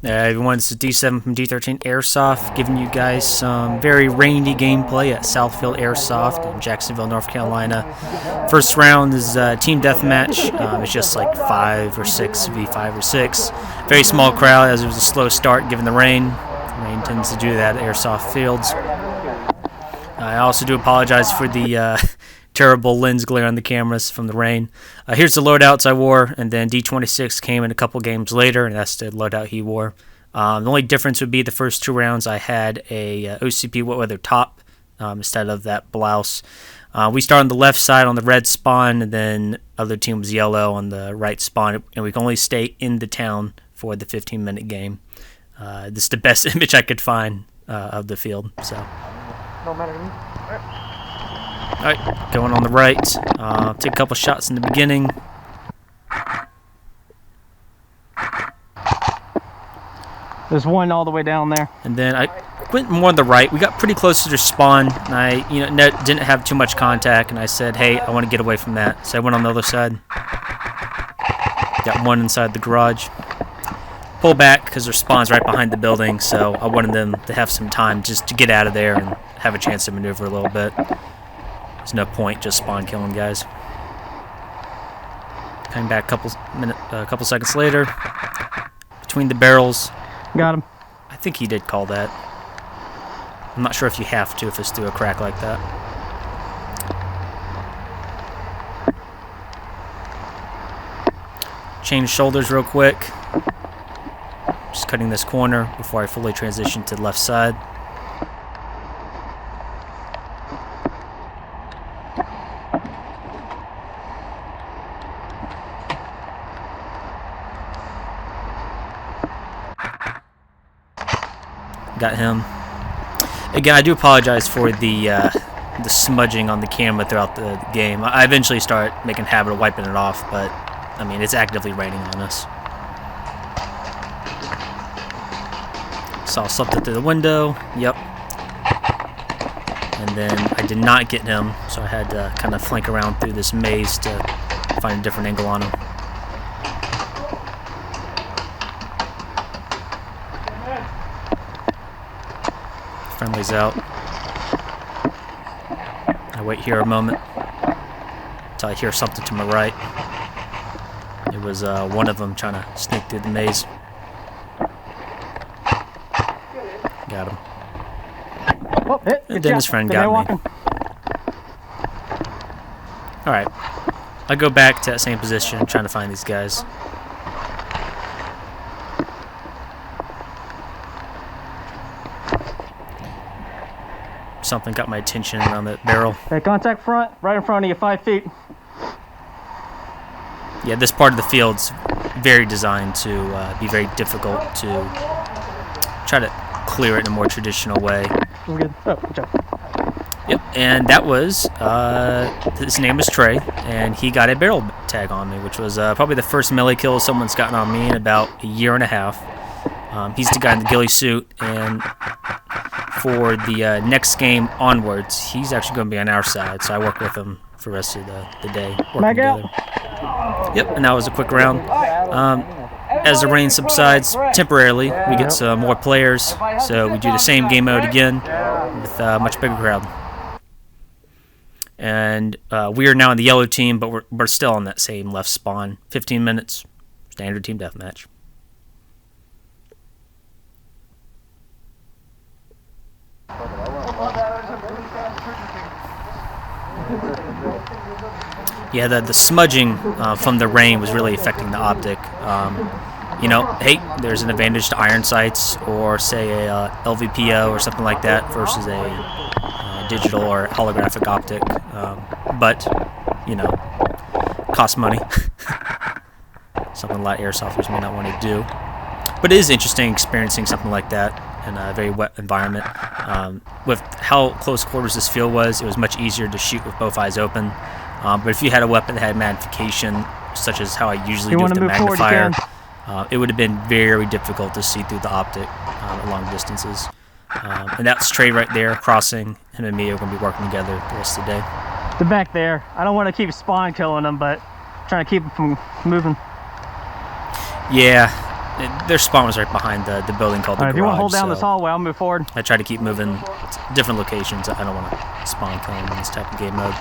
Everyone, this is D7 from D13 Airsoft, giving you guys some very rainy gameplay at Southfield Airsoft in Jacksonville, North Carolina. First round is team deathmatch. It's just like 5 or 6 v 5 or 6. Very small crowd as it was a slow start given the rain. Rain tends to do that at airsoft fields. I also do apologize for the terrible lens glare on the cameras from the rain. Here's the loadouts I wore, and then D26 came in a couple games later, and that's the loadout he wore. The only difference would be the first 2 rounds I had a OCP wet weather top instead of that blouse. We started on the left side on the red spawn, and then other team was yellow on the right spawn, and we can only stay in the town for the 15-minute game. This is the best image I could find of the field. So. No matter to me. Alright, going on the right. Take a couple shots in the beginning. There's one all the way down there. And then I went more on the right. We got pretty close to their spawn, and I didn't have too much contact, and I said, hey, I want to get away from that. So I went on the other side. Got one inside the garage. Pull back because their spawn's right behind the building, so I wanted them to have some time just to get out of there and have a chance to maneuver a little bit. There's no point just spawn killing guys. Coming back a couple seconds later, between the barrels. Got him. I think he did call that. I'm not sure if you have to if it's through a crack like that. Change shoulders real quick. Just cutting this corner before I fully transition to the left side. Got him. Again, I do apologize for the smudging on the camera throughout the game. I eventually start making a habit of wiping it off, but I mean, it's actively raining on us. Saw something through the window. Yep. And then I did not get him, so I had to kind of flank around through this maze to find a different angle on him. Friendly's out. I wait here a moment until I hear something to my right. It was one of them trying to sneak through the maze. Got him. Oh, and then his friend got me. Alright. I go back to that same position trying to find these guys. Something got my attention around that barrel. Okay, contact front, right in front of you, 5 feet. Yeah, this part of the field's very designed to be very difficult to try to clear it in a more traditional way. We're good. Oh, good job. Yep, and that was, his name was Trey, and he got a barrel tag on me, which was probably the first melee kill someone's gotten on me in about a year and a half. He's the guy in the ghillie suit, and for the next game onwards, he's actually going to be on our side, so I work with him for the rest of the day, working together. Yep, and that was a quick round. As the rain subsides temporarily, we get some more players, so we do the same game mode again with a much bigger crowd. And we are now in the yellow team, but we're still on that same left spawn. 15 minutes, standard team deathmatch. Yeah, the smudging from the rain was really affecting the optic. You know, hey, there's an advantage to iron sights or, say, a LVPO or something like that versus a digital or holographic optic. But, you know, costs money. Something a lot of airsofters may not want to do. But it is interesting experiencing something like that in a very wet environment. With how close quarters this field was, it was much easier to shoot with both eyes open. But if you had a weapon that had magnification, such as how I usually do with the magnifier, it would have been very difficult to see through the optic at long distances. And that's Trey right there, crossing. Him and me are going to be working together the rest of the day. They're back there. I don't want to keep spawn killing them, but trying to keep them from moving. Yeah, Their spawn was right behind the building called the All right, garage. if you want to hold down so this hallway, I'll move forward. I try to keep moving to different locations. I don't want to spawn kill them in this type of game mode.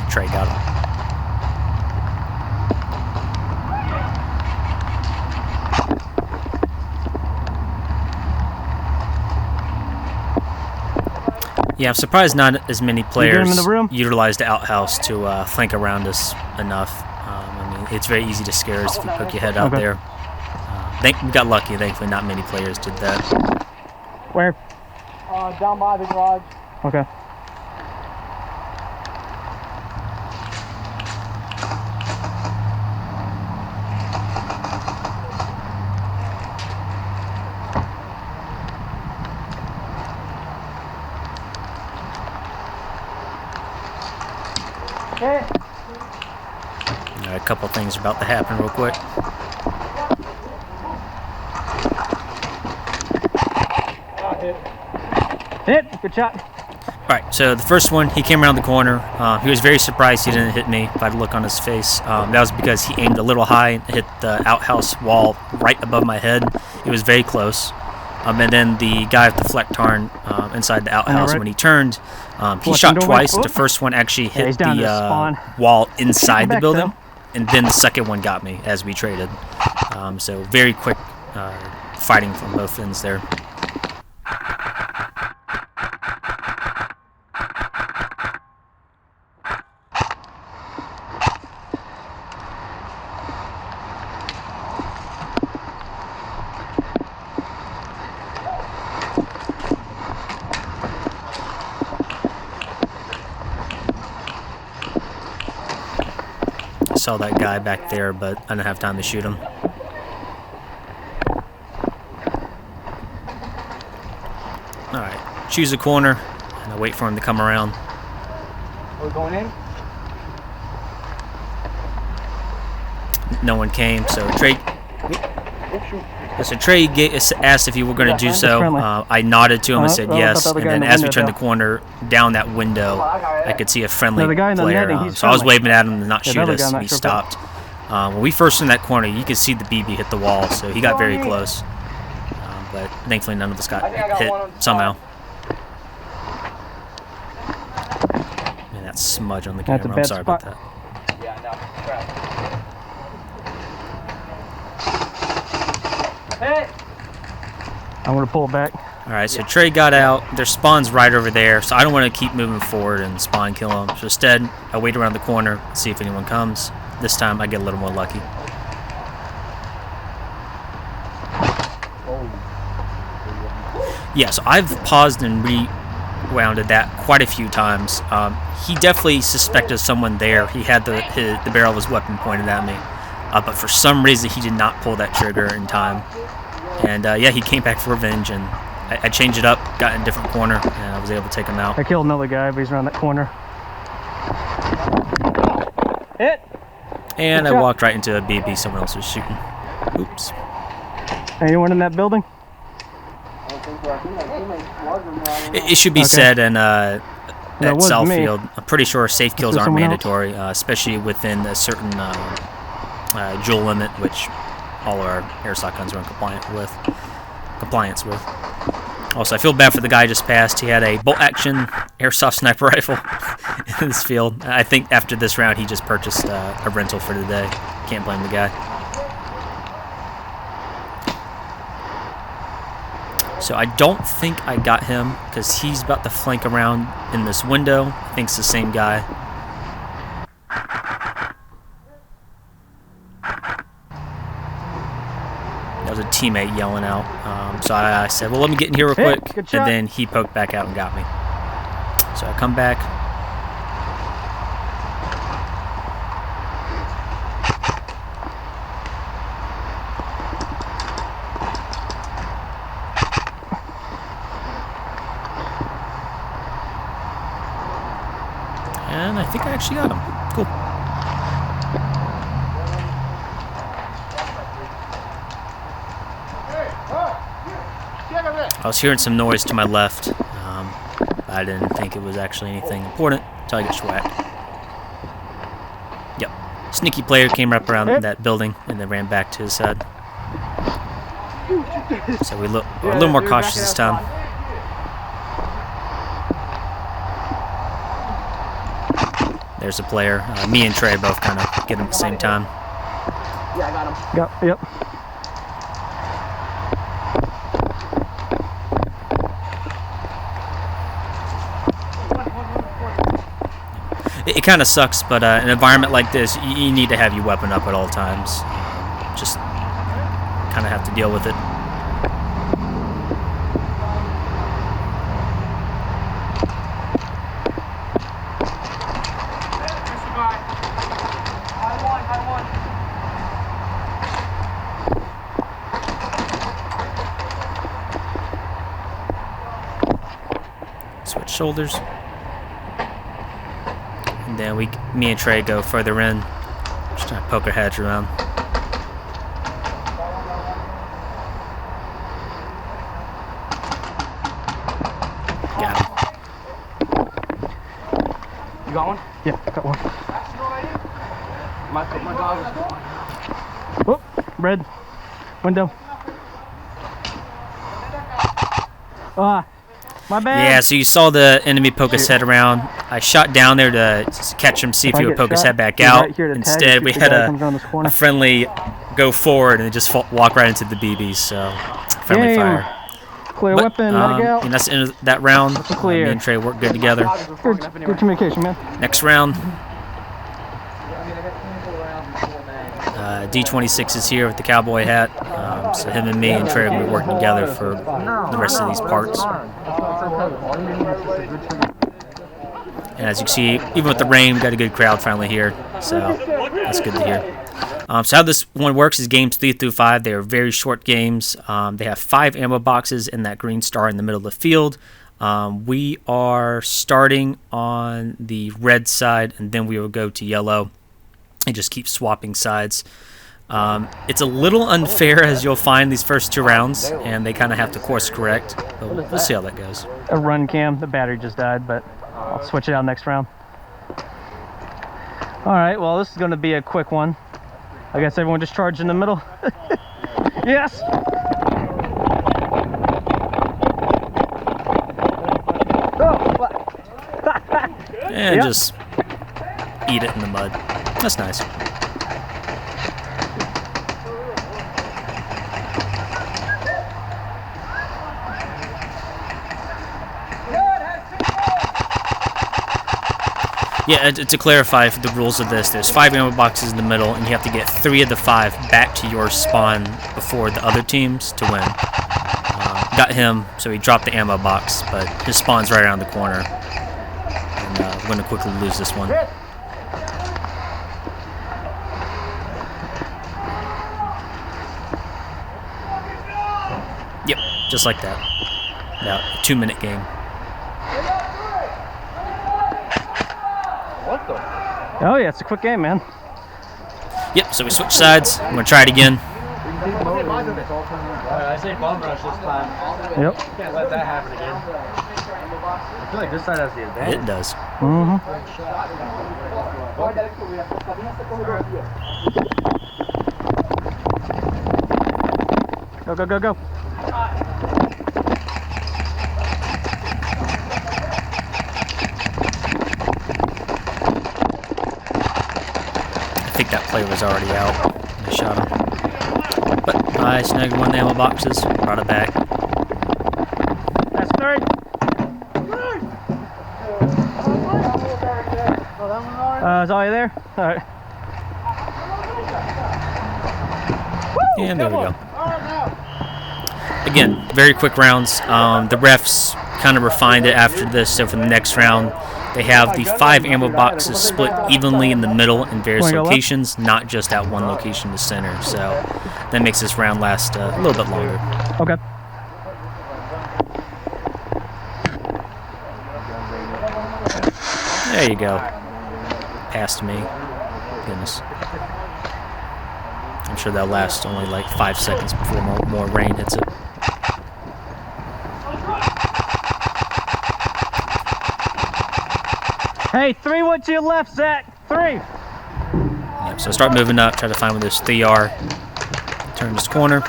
Trey got him. Yeah, I'm surprised not as many players utilize the outhouse to flank around us enough. I mean, it's very easy to scare us if you poke your head out there. We got lucky. Thankfully, not many players did that. Where? Down by the garage. Okay. A couple things are about to happen real quick. Hit. Good shot. Alright, so the first one, he came around the corner. He was very surprised he didn't hit me by the look on his face. That was because he aimed a little high and hit the outhouse wall right above my head. It was very close. And then the guy with the Flectarn inside the outhouse, when he turned, he shot twice. The first one actually hit the wall inside the building, and then the second one got me as we traded. So very quick fighting from both ends there. Saw that guy back there, but I didn't have time to shoot him. Alright, choose a corner, and I wait for him to come around. Are we going in? No one came, so Trey asked if you were going to do so. I nodded to him and said yes, and then as we turned the corner down that window, I could see a friendly player. So I was waving at him to not shoot us, and he stopped. When we first in that corner, you could see the BB hit the wall, so he got very close. But thankfully none of us got hit somehow. Man, that smudge on the camera, I'm sorry about that. Yeah, no. Hey! I'm going to pull back. Alright, so Trey got out. Their spawn's right over there, so I don't want to keep moving forward and spawn kill them. So instead, I wait around the corner, see if anyone comes. This time, I get a little more lucky. Yeah, so I've paused and rewounded that quite a few times. He definitely suspected someone there. He had the barrel of his weapon pointed at me. But for some reason, he did not pull that trigger in time. And yeah, he came back for revenge, and I changed it up, got in a different corner, and I was able to take him out. I killed another guy, but he's around that corner. Hit! And I walked right into a BB someone else was shooting. Oops. Anyone in that building? It should be said, and at Southfield, I'm pretty sure safe kills aren't mandatory, especially within a certain joule limit, which all of our airsoft guns are in compliance with. Also, I feel bad for the guy just passed. He had a bolt-action airsoft sniper rifle in this field. I think after this round, he just purchased a rental for the day. Can't blame the guy. So I don't think I got him because he's about to flank around in this window. I think it's the same guy. That was a teammate yelling out. So I said, well, let me get in here real quick. And then he poked back out and got me. So I come back. And I think I actually got him. Cool. I was hearing some noise to my left. I didn't think it was actually anything important until I got schwacked. Yep. Sneaky player came up around that building and then ran back to his side. So we're a little more cautious this time. There's a player. Me and Trey both kind of get him at the same time. Yeah, I got him. Yep. It kind of sucks, but in an environment like this, you need to have your weapon up at all times. Just kind of have to deal with it. Switch shoulders. And then me and Trey go further in. Just trying to poke our heads around. Got him. You got one? Yeah, got one. My dog is... Oh, red. Window. Ah, my bad. Yeah, so you saw the enemy poke his head around. I shot down there to catch him, see if he would poke his head back out. Instead, we had a friendly go forward and just walk right into the BBs, so friendly fire. Clear weapon, medic out. And that's the end of that round. Clear. Me and Trey worked good together. Good communication, man. Next round. D26 is here with the cowboy hat, so him and me and Trey will be working together for the rest of these parts. And as you can see, even with the rain, we got a good crowd finally here, so that's good to hear. So how this one works is games 3 through 5. They are very short games. They have 5 ammo boxes in that green star in the middle of the field. We are starting on the red side, and then we will go to yellow and just keep swapping sides. It's a little unfair, as you'll find these first 2 rounds, and they kind of have to course correct. But we'll see how that goes. A run cam. The battery just died, but I'll switch it out next round. All right, well, this is going to be a quick one. I guess everyone just charged in the middle. Yes! And just eat it in the mud. That's nice. Yeah, to clarify the rules of this, there's 5 ammo boxes in the middle, and you have to get 3 of the 5 back to your spawn before the other teams to win. Got him, so he dropped the ammo box, but his spawn's right around the corner. And we're going to quickly lose this one. Yep, just like that. Now, a 2-minute game. Oh yeah, it's a quick game, man. Yep, so we switch sides. I'm going to try it again. I say bomb rush this time. Yep. Can't let that happen again. I feel like this side has the advantage. It does. Go, go, go, go. I think that play was already out. I shot him. But I snagged one of the ammo boxes, brought it back. That's 3. Is all you there? All right. And there we go. Again, very quick rounds. The refs kind of refined it after this, so for the next round, they have the 5 ammo boxes split evenly in the middle in various locations, not just at one location in the center. So that makes this round last a little bit longer. Okay. There you go. Past me. Goodness. I'm sure that'll last only like 5 seconds before more rain hits it. Hey, 3 went to your left, Zach. 3. Yep, so start moving up, try to find where those 3 are. Turn this corner.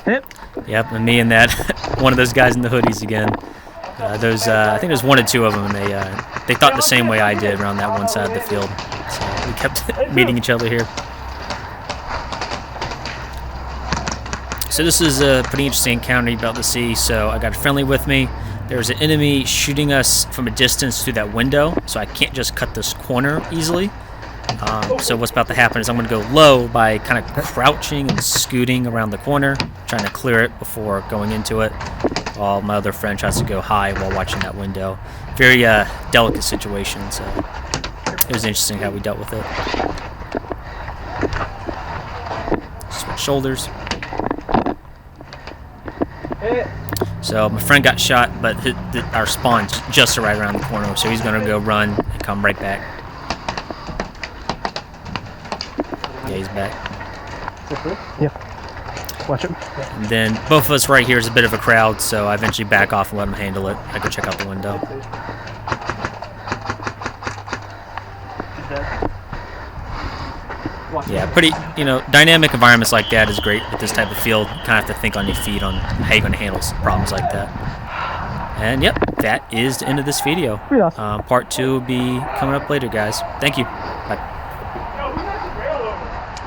Hip. Yep, and me and that one of those guys in the hoodies again. I think there's 1 or 2 of them, and they thought the same way I did around that one side of the field. So we kept meeting each other here. So this is a pretty interesting encounter you're about to see. So I got a friendly with me. There's an enemy shooting us from a distance through that window, so I can't just cut this corner easily. So what's about to happen is I'm going to go low by kind of crouching and scooting around the corner, trying to clear it before going into it, while my other friend tries to go high while watching that window. Very delicate situation, so it was interesting how we dealt with it. Switch shoulders. So my friend got shot, but our spawn's just right around the corner, so he's going to go run and come right back. Yeah, he's back. Yeah. Watch him. And then both of us right here is a bit of a crowd, so I eventually back off and let him handle it. I go check out the window. Yeah, pretty, dynamic environments like that is great with this type of field. You kind of have to think on your feet on how you're going to handle problems like that. And yep, that is the end of this video. Part 2 will be coming up later, guys. Thank you. Bye.